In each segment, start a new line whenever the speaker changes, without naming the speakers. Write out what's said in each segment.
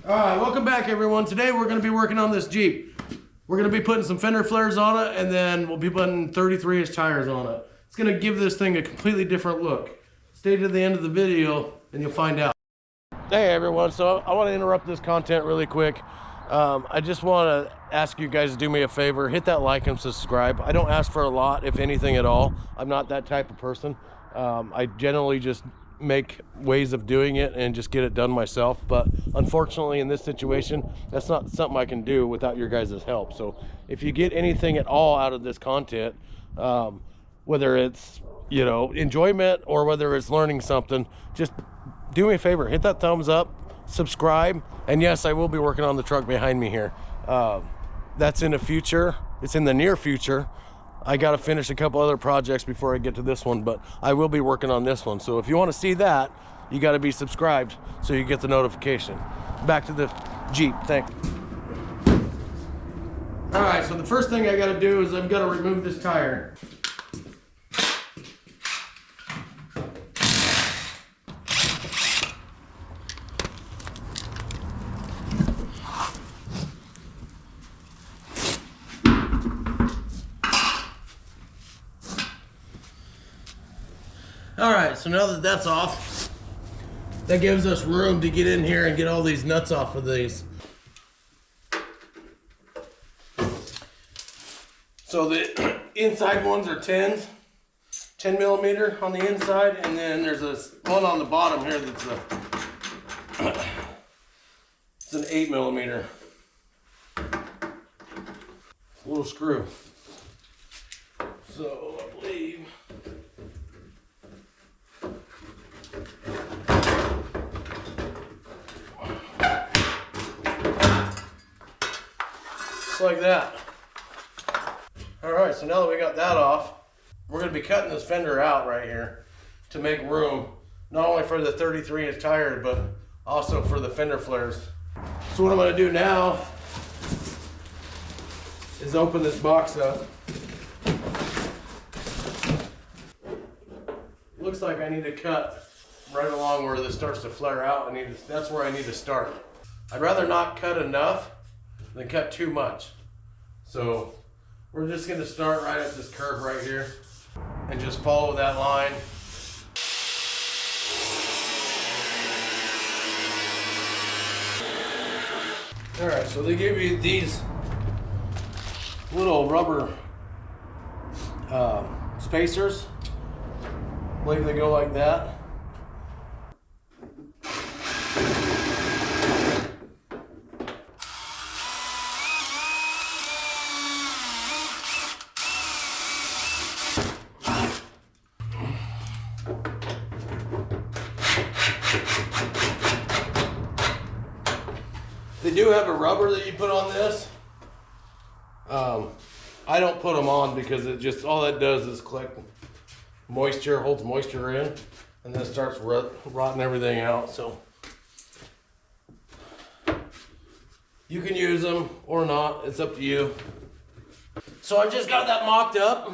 All right, welcome back everyone. Today we're gonna be working on this Jeep. We're gonna be putting some fender flares on it, and then we'll be putting 33-inch tires on it. It's gonna give this thing a completely different look. Stay to the end of the video and you'll find out. Hey everyone, so I wanna interrupt this content really quick. I just wanna ask you guys to do me a favor, hit that like and subscribe. I don't ask for a lot, if anything at all. I'm not that type of person. I generally just make ways of doing it and just get it done myself, but unfortunately in this situation that's not something I can do without your guys' help. So if you get anything at all out of this content, whether it's, you know, enjoyment or whether it's learning something, just do me a favor, hit that thumbs up, subscribe, and yes, I will be working on the truck behind me here. That's in the future. It's in the near future. I got to finish a couple other projects before I get to this one, but I will be working on this one. So if you want to see that, you got to be subscribed so you get the notification. Back to the Jeep. Thanks. All right, so the first thing I got to do is I've got to remove this tire. All right, so now that that's off, that gives us room to get in here and get all these nuts off of these. So the inside ones are 10 millimeter on the inside, and then there's this one on the bottom here that's it's an 8 millimeter. Little screw. So I believe like that. All right, so now that we got that off, we're going to be cutting this fender out right here to make room, not only for the 33-inch tire, but also for the fender flares. So what I'm going to do now is open this box up. Looks like I need to cut right along where this starts to flare out. That's where I need to start. I'd rather not cut enough than cut too much. So we're just going to start right at this curve right here and just follow that line. All right, so they give you these little rubber spacers. I believe they go like that. They do have a rubber that you put on this. I don't put them on because it just, all that does is collect moisture, holds moisture in, and then it starts rotting everything out. So you can use them or not, it's up to you. So I just got that mocked up.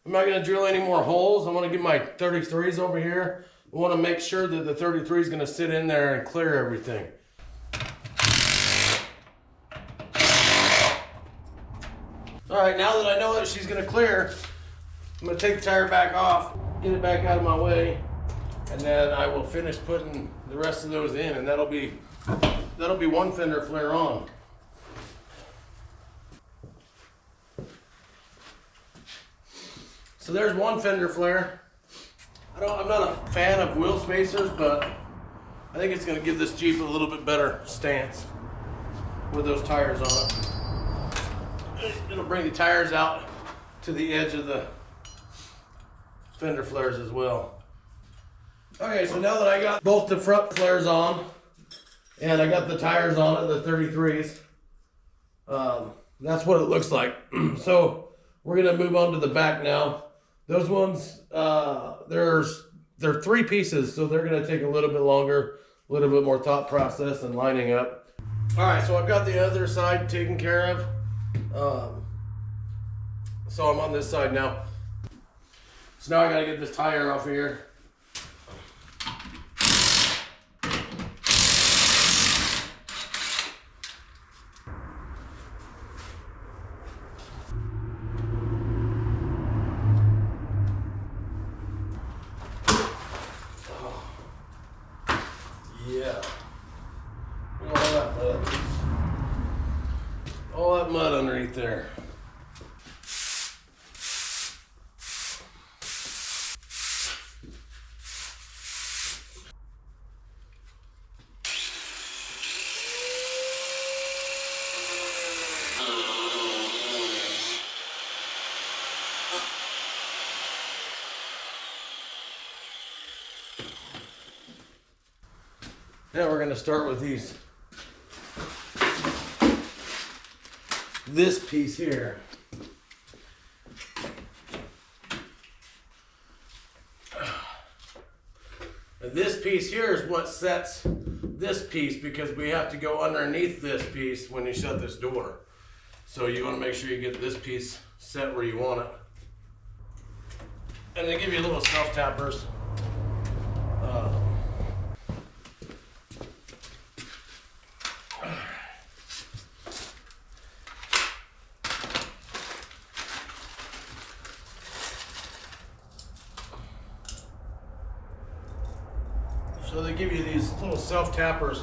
I'm not gonna drill any more holes. I wanna get my 33s over here. I wanna make sure that the 33 is gonna sit in there and clear everything. All right, now that I know that she's gonna clear, I'm gonna take the tire back off, get it back out of my way, and then I will finish putting the rest of those in, and that'll be one fender flare on. So there's one fender flare. I'm not a fan of wheel spacers, but I think it's gonna give this Jeep a little bit better stance with those tires on it. It'll bring the tires out to the edge of the fender flares as well. Okay, so now that I got both the front flares on and I got the tires on it, the 33s, that's what it looks like. So we're gonna move on to the back now. Those ones, they're 3 pieces, so they're gonna take a little bit longer, a little bit more thought process and lining up. All right, so I've got the other side taken care of. So I'm on this side now. So now I gotta get this tire off here. Now we're gonna start with this piece here. And this piece here is what sets this piece, because we have to go underneath this piece when you shut this door. So you want to make sure you get this piece set where you want it. And they give you little self tappers. So they give you these little self tappers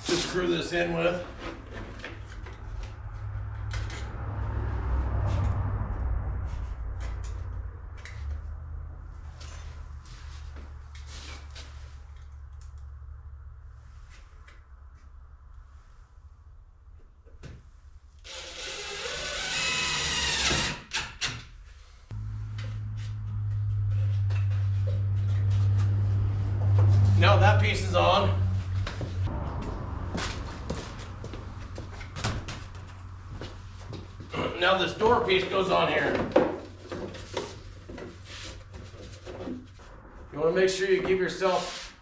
to screw this in with. Now that piece is on. Now this door piece goes on here. You want to make sure you give yourself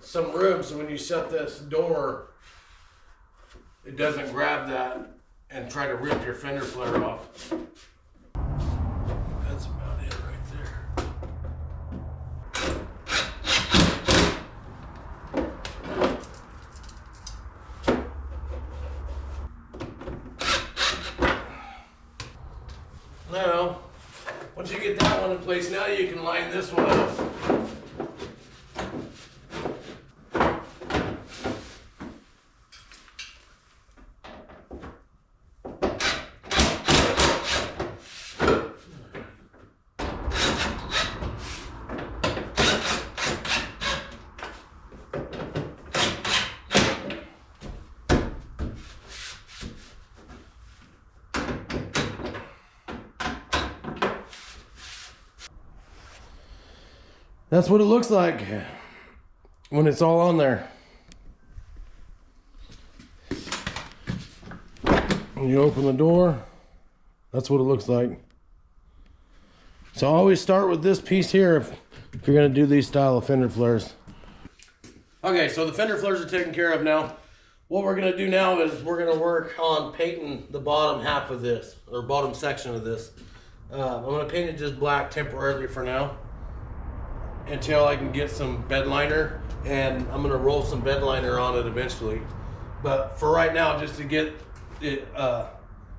some room so when you shut this door, it doesn't grab that and try to rip your fender flare off. That's about it right there. Now, once you get that one in place, now you can line this one up. That's what it looks like when it's all on there. When you open the door, that's what it looks like. So always start with this piece here if you're gonna do these style of fender flares. Okay, so the fender flares are taken care of now. What we're gonna do now is we're gonna work on painting the bottom half of this, or bottom section of this. I'm gonna paint it just black temporarily for now, until I can get some bed liner, and I'm gonna roll some bed liner on it eventually. But for right now, just to get it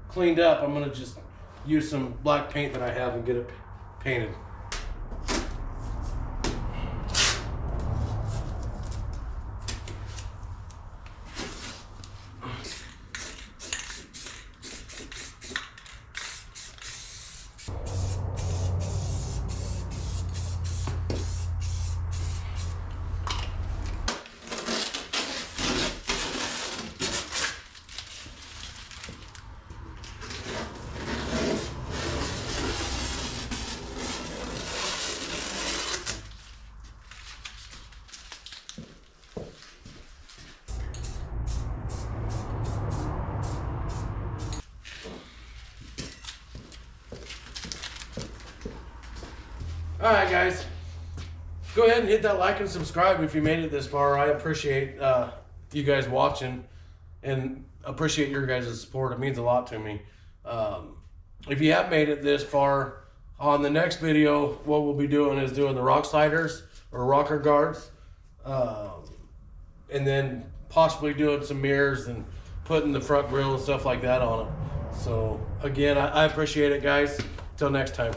cleaned up, I'm gonna just use some black paint that I have and get it painted. All right, guys, go ahead and hit that like and subscribe if you made it this far. I appreciate you guys watching and appreciate your guys' support. It means a lot to me. If you have made it this far, on the next video, what we'll be doing is doing the rock sliders or rocker guards, and then possibly doing some mirrors and putting the front grille and stuff like that on it. So again, I appreciate it, guys. Until next time.